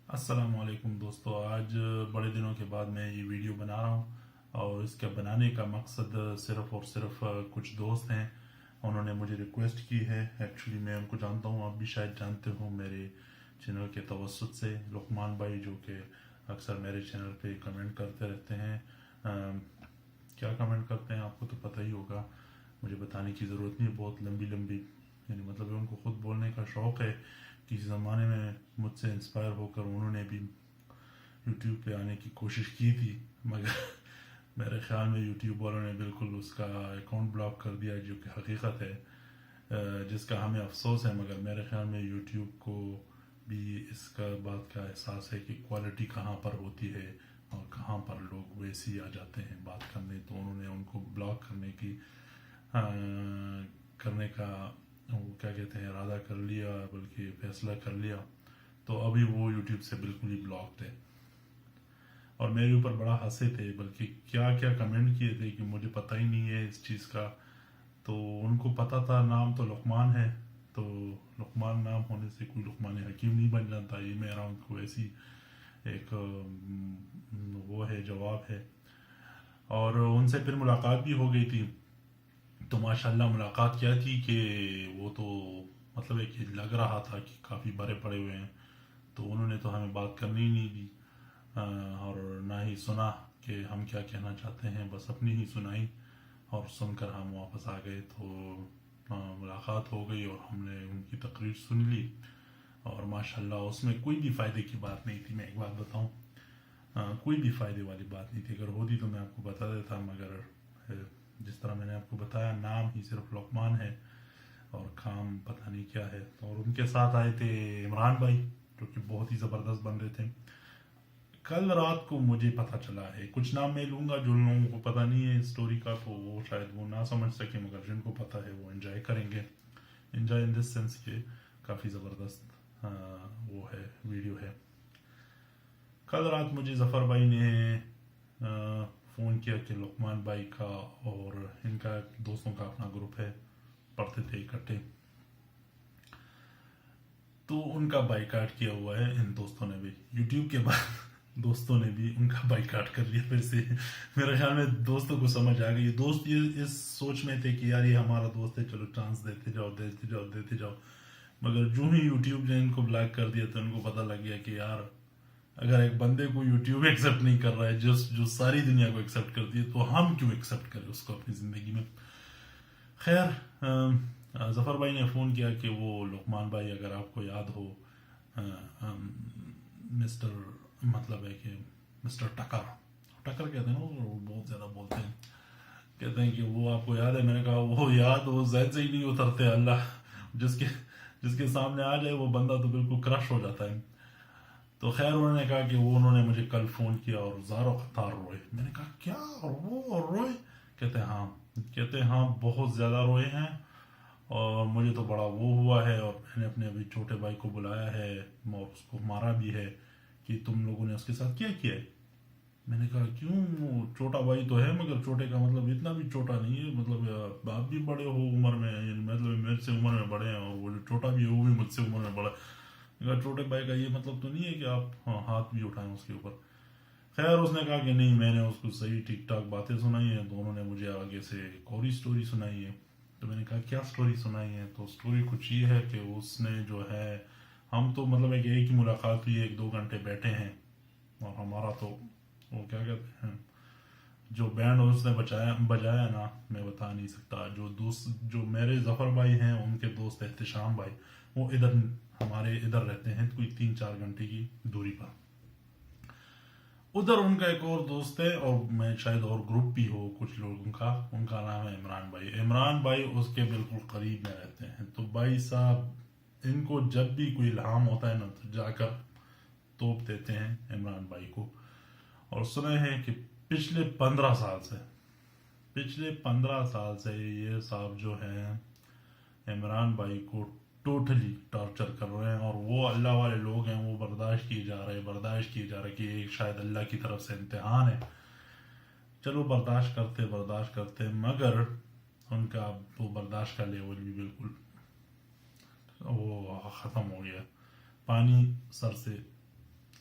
السلام علیکم دوستو، آج بڑے دنوں کے بعد میں یہ ویڈیو بنا رہا ہوں اور اس کے بنانے کا مقصد صرف اور صرف کچھ دوست ہیں، انہوں نے مجھے ریکویسٹ کی ہے۔ ایکچولی میں ان کو جانتا ہوں، آپ بھی شاید جانتے ہوں میرے چینل کے توسط سے، لقمان بھائی، جو کہ اکثر میرے چینل پہ کمنٹ کرتے رہتے ہیں۔ کیا کمنٹ کرتے ہیں آپ کو تو پتہ ہی ہوگا، مجھے بتانے کی ضرورت نہیں، بہت لمبی لمبی، یعنی مطلب ان کو خود بولنے کا شوق ہے۔ کسی زمانے میں مجھ سے انسپائر ہو کر انہوں نے بھی یوٹیوب پہ آنے کی کوشش کی تھی، مگر میرے خیال میں یوٹیوب والوں نے بالکل اس کا اکاؤنٹ بلاک کر دیا، جو کہ حقیقت ہے، جس کا ہمیں افسوس ہے۔ مگر میرے خیال میں یوٹیوب کو بھی اس کا بات کا احساس ہے کہ کوالٹی کہاں پر ہوتی ہے اور کہاں پر لوگ ویسے ہی آ جاتے ہیں بات کرنے، تو انہوں نے ان کو بلاک کرنے کا وہ کیا کہتے ہیں ارادہ کر لیا، بلکہ فیصلہ کر لیا، تو ابھی وہ یوٹیوب سے بالکل ہی بلاکڈ ہے۔ اور میرے اوپر بڑا ہنسے تھے، بلکہ کیا کیا کمنٹ کیے تھے کہ مجھے پتہ ہی نہیں ہے اس چیز کا، تو ان کو پتہ تھا نام تو لقمان ہے، تو لقمان نام ہونے سے کوئی لقمان حکیم نہیں بن جاتا، یہ میرا ان کو ایسی ایک وہ ہے، جواب ہے۔ اور ان سے پھر ملاقات بھی ہو گئی تھی، تو ماشاءاللہ ملاقات کیا تھی کہ وہ تو مطلب ہے کہ لگ رہا تھا کہ کافی بڑے پڑے ہوئے ہیں، تو انہوں نے تو ہمیں بات کرنی ہی نہیں دی، اور نہ ہی سنا کہ ہم کیا کہنا چاہتے ہیں، بس اپنی ہی سنائی اور سن کر ہم واپس آ گئے۔ تو ملاقات ہو گئی اور ہم نے ان کی تقریر سن لی، اور ماشاءاللہ اس میں کوئی بھی فائدے کی بات نہیں تھی۔ میں ایک بات بتاؤں، کوئی بھی فائدے والی بات نہیں تھی، اگر ہوتی تو میں آپ کو بتا دیتا، مگر جس طرح میں نے آپ کو بتایا، نام ہی صرف لقمان ہے اور کام پتہ نہیں کیا ہے۔ اور ان کے ساتھ آئے تھے عمران بھائی، جو کہ بہت ہی زبردست بندے تھے۔ کل رات کو مجھے پتہ چلا ہے، کچھ نام میں لوں گا جو لوگوں کو پتہ نہیں ہے اسٹوری کا، تو وہ شاید وہ نہ سمجھ سکے، مگر جن کو پتہ ہے وہ انجوائے کریں گے۔ انجوائے ان دس سینس کہ کافی زبردست وہ ہے، ویڈیو ہے۔ کل رات مجھے ظفر بھائی نے فون کیا کہ لقمان بھائی کا اور ان کا دوستوں کا اپنا گروپ ہے، پڑھتے تھے اکٹھے، تو ان کا بائیکاٹ کیا ہوا ہے ان دوستوں نے بھی، یوٹیوب کے بعد دوستوں نے بھی ان کا بائیکاٹ کر لیا پھر سے۔ میرے خیال میں دوستوں کو سمجھ آ گئی، دوست یہ اس سوچ میں تھے کہ یار یہ ہمارا دوست ہے، چلو چانس دیتے جاؤ دیتے جاؤ دیتے جاؤ، مگر جو ہی یوٹیوب نے ان کو بلاک کر دیا تو ان کو پتہ لگ گیا کہ یار اگر ایک بندے کو یوٹیوب ایکسیپٹ نہیں کر رہا ہے، جو ساری دنیا کو ایکسیپٹ کرتی ہے، تو ہم کیوں ایکسیپٹ کریں اس کو اپنی زندگی میں۔ خیر، ظفر بھائی نے فون کیا کہ وہ لقمان بھائی، اگر آپ کو یاد ہو، مسٹر مطلب ہے کہ مسٹر ٹکر ٹکر کہتے ہیں نا، وہ بہت زیادہ بولتے ہیں، کہتے ہیں کہ وہ آپ کو یاد ہے۔ میں نے کہا وہ یاد وہ زید سے ہی نہیں اترتے، اللہ جس کے سامنے آ جائے وہ بندہ تو بالکل کرش ہو جاتا ہے۔ تو خیر انہوں نے کہا کہ انہوں نے مجھے کل فون کیا اور زاروں قطار روئے۔ میں نے کہا کیا، اور وہ روئے؟ کہتے ہاں بہت زیادہ روئے ہیں، اور مجھے تو بڑا وہ ہوا ہے، اور میں نے اپنے ابھی چھوٹے بھائی کو بلایا ہے اور اس کو مارا بھی ہے کہ تم لوگوں نے اس کے ساتھ کیا کیا ہے۔ میں نے کہا کیوں، وہ چھوٹا بھائی تو ہے، مگر چھوٹے کا مطلب اتنا بھی چھوٹا نہیں ہے، مطلب آپ بھی بڑے ہو عمر میں، یعنی مطلب میرے سے عمر میں بڑے ہیں، اور وہ جو چھوٹا بھی ہے وہ بھی مجھ سے عمر میں بڑا ہے۔ اگر چھوٹے بھائی کا یہ مطلب تو نہیں ہے کہ آپ ہاتھ بھی اٹھائیں اس کے اوپر۔ خیر اس نے کہا کہ نہیں، میں نے اس کو صحیح ٹھیک ٹھاک باتیں سنائی ہیں، تو انہوں نے مجھے آگے سے ایک اور اسٹوری سنائی ہے۔ تو میں نے کہا کیا اسٹوری سنائی ہے؟ تو اسٹوری کچھ یہ ہے کہ اس نے جو ہے، ہم تو مطلب ایک ہی ملاقات ہوئی، 1-2 گھنٹے بیٹھے ہیں، اور ہمارا تو وہ کیا کہتے ہیں، جو بینڈ اس نے بجایا نا، میں بتا نہیں سکتا۔ جو میرے ظفر بھائی ہیں، ان کے دوست احتشام بھائی، وہ ادھر ہمارے ادھر رہتے ہیں، کوئی 3-4 گھنٹے کی دوری پر۔ ادھر ان کا ایک اور دوست ہے، اور میں شاید اور گروپ بھی ہو کچھ لوگوں کا، ان کا نام ہے عمران بھائی۔ عمران بھائی اس کے بالکل قریب میں رہتے ہیں، تو بھائی صاحب ان کو جب بھی کوئی الہام ہوتا ہے نا، تو جا کر توپ دیتے ہیں عمران بھائی کو۔ اور سنے ہیں کہ پچھلے 15 سال سے یہ صاحب جو ہیں عمران بھائی کو ٹوٹلی ٹارچر کر رہے ہیں، اور وہ اللہ والے لوگ ہیں، وہ برداشت کیے جا رہے کہ ایک شاید اللہ کی طرف سے امتحان ہے، چلو برداشت کرتے، مگر ان کا وہ برداشت کا لیول بھی بالکل وہ ختم ہو گیا، پانی سر سے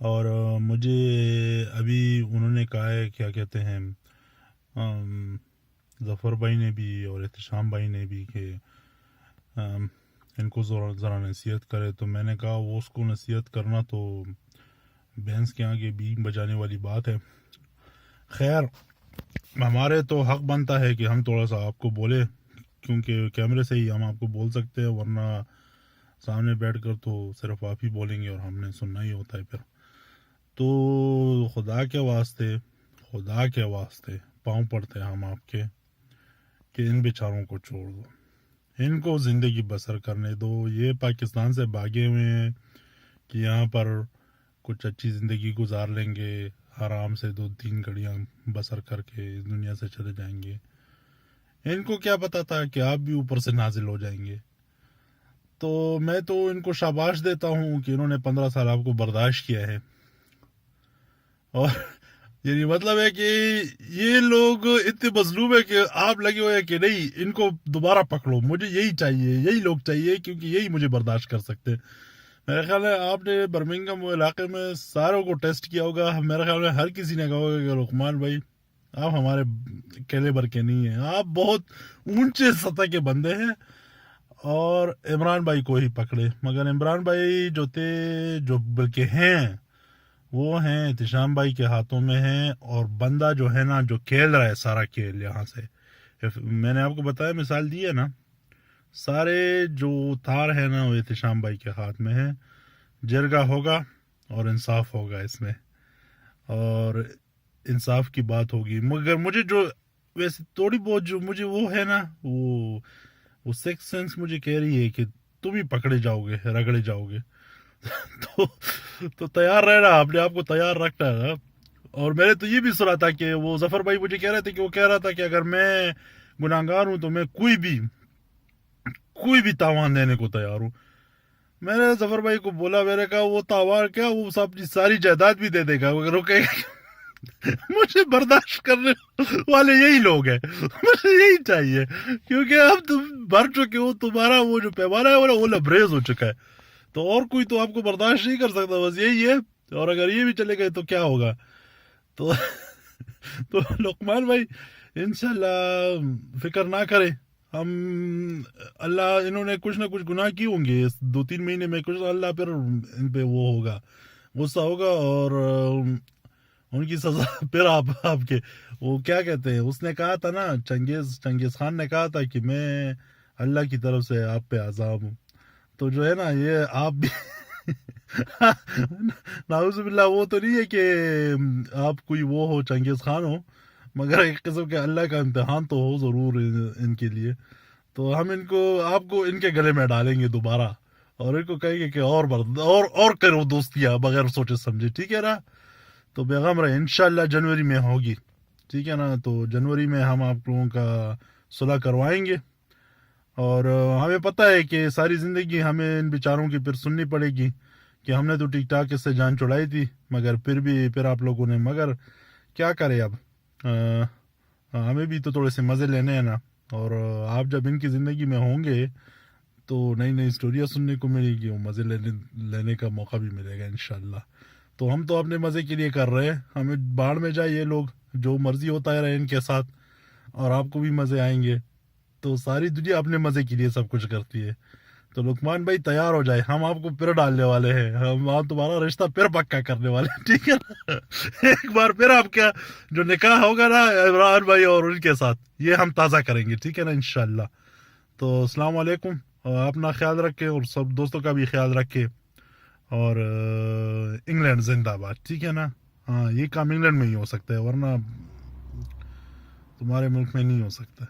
اور مجھے ابھی انہوں نے کہا ہے کیا کہتے ہیں ظفر بھائی نے بھی اور احتشام بھائی نے بھی کہ ان کو ذرا نصیحت کرے. تو میں نے کہا وہ اس کو نصیحت کرنا تو بھینس کے آگے بین بجانے والی بات ہے. خیر ہمارے تو حق بنتا ہے کہ ہم تھوڑا سا آپ کو بولے, کیونکہ کیمرے سے ہی ہم آپ کو بول سکتے ہیں, ورنہ سامنے بیٹھ کر تو صرف آپ ہی بولیں گے اور ہم نے سننا ہی ہوتا ہے پھر. تو خدا کے واسطے پاؤں پڑتے ہم آپ کے کہ ان بیچاروں کو چھوڑ دو, ان کو زندگی بسر کرنے دو. یہ پاکستان سے بھاگے ہوئے ہیں کہ یہاں پر کچھ اچھی زندگی گزار لیں گے, آرام سے 2-3 گھڑیاں بسر کر کے اس دنیا سے چلے جائیں گے. ان کو کیا پتا تھا کہ آپ بھی اوپر سے نازل ہو جائیں گے. تو میں تو ان کو شاباش دیتا ہوں کہ انہوں نے 15 سال آپ کو برداشت کیا ہے. اور یعنی مطلب ہے کہ یہ لوگ اتنے مظلوم ہے کہ آپ لگے ہوئے ہیں کہ نہیں ان کو دوبارہ پکڑو, مجھے یہی چاہیے, یہی لوگ چاہیے کیونکہ یہی مجھے برداشت کر سکتے. میرا خیال ہے آپ نے برمنگھم علاقے میں ساروں کو ٹیسٹ کیا ہوگا. میرا خیال ہے ہر کسی نے کہا ہوگا کہ لقمان بھائی آپ ہمارے کیلیبر کے نہیں ہیں, آپ بہت اونچے سطح کے بندے ہیں. اور عمران بھائی کو ہی پکڑے, مگر عمران بھائی جو بلکہ ہیں وہ ہیں احتشام بھائی کے ہاتھوں میں ہیں. اور بندہ جو ہے نا جو کھیل رہا ہے سارا کھیل یہاں سے, میں نے آپ کو بتایا مثال دی ہے نا, سارے جو تھار ہے نا وہ احتشام بھائی کے ہاتھ میں ہے. جرگہ ہوگا اور انصاف ہوگا اس میں, اور انصاف کی بات ہوگی. مگر مجھے جو ویسے تھوڑی بہت جو مجھے وہ ہے نا وہ سکس سینس مجھے کہہ رہی ہے کہ تم ہی پکڑے جاؤ گے, رگڑے جاؤ گے. تو تیار رہنا, آپ نے آپ کو تیار رکھنا ہے. اور میں نے تو یہ بھی سنا تھا کہ وہ ظفر بھائی مجھے کہہ رہے تھے کہ وہ کہہ رہا تھا کہ اگر میں گناہگار ہوں تو میں کوئی بھی تاوان دینے کو تیار ہوں. میں نے ظفر بھائی کو بولا, میں نے کہا وہ تاوان کیا, وہ اپنی ساری جائیداد بھی دے دے گا اگر وہ کہے گا. مجھے برداشت کرنے والے یہی لوگ ہیں, مجھے یہی چاہیے کیونکہ اب تم بھر چکے ہو, تمہارا وہ جو پیمانہ ہے وہ لبریز ہو چکا ہے. تو اور کوئی تو آپ کو برداشت نہیں کر سکتا, بس یہی ہے. اور اگر یہ بھی چلے گئے تو کیا ہوگا. تو لقمان بھائی انشاءاللہ فکر نہ کرے, ہم اللہ انہوں نے کچھ نہ کچھ گناہ کی ہوں گے اس 2-3 مہینے میں, کچھ اللہ پھر ان پہ وہ ہوگا, غصہ ہوگا, اور ان کی سزا پھر آپ کے وہ کیا کہتے ہیں, اس نے کہا تھا نا چنگیز خان نے کہا تھا کہ میں اللہ کی طرف سے آپ پہ عذاب ہوں. تو جو ہے نا یہ آپ بھی نعوذ باللہ وہ تو نہیں ہے کہ آپ کوئی وہ ہو چنگیز خان ہو, مگر ایک قسم کے اللہ کا امتحان تو ہو ضرور ان کے لیے. تو ہم آپ کو ان کے گلے میں ڈالیں گے دوبارہ, اور ان کو کہیں گے کہ اور کرو دوستیاں بغیر سوچے سمجھے, ٹھیک ہے نا. تو بیغم رہے, انشاءاللہ جنوری میں ہوگی, ٹھیک ہے نا. تو جنوری میں ہم آپ لوگوں کا صلح کروائیں گے. اور ہمیں پتہ ہے کہ ساری زندگی ہمیں ان بیچاروں کی پھر سننی پڑے گی کہ ہم نے تو ٹک ٹاک اس سے جان چھڑائی تھی, مگر پھر آپ لوگوں نے, مگر کیا کرے اب, ہمیں بھی تو تھوڑے سے مزے لینے ہیں نا. اور آپ جب ان کی زندگی میں ہوں گے تو نئی نئی اسٹوریاں سننے کو ملے گی, اور مزے لینے کا موقع بھی ملے گا انشاءاللہ. تو ہم تو اپنے مزے کے لیے کر رہے ہیں, ہمیں باڑ میں جائے یہ لوگ, جو مرضی ہوتا ہے رہے ان کے ساتھ, اور آپ کو بھی مزے آئیں گے. تو ساری دنیا اپنے مزے کے لیے سب کچھ کرتی ہے. تو لقمان بھائی تیار ہو جائے, ہم آپ کو پھر ڈالنے والے ہیں, ہم تمہارا رشتہ پھر پکا کرنے والے ہیں, ٹھیک ہے نا. ایک بار پھر آپ کا جو نکاح ہوگا نا عمران بھائی اور ان کے ساتھ, یہ ہم تازہ کریں گے, ٹھیک ہے نا انشاءاللہ. تو السلام علیکم, اپنا خیال رکھیں اور سب دوستوں کا بھی خیال رکھیں. اور انگلینڈ زندہ باد, ٹھیک ہے نا. ہاں یہ کام انگلینڈ میں ہی ہو سکتا ہے, ورنہ تمہارے ملک میں نہیں ہو سکتا.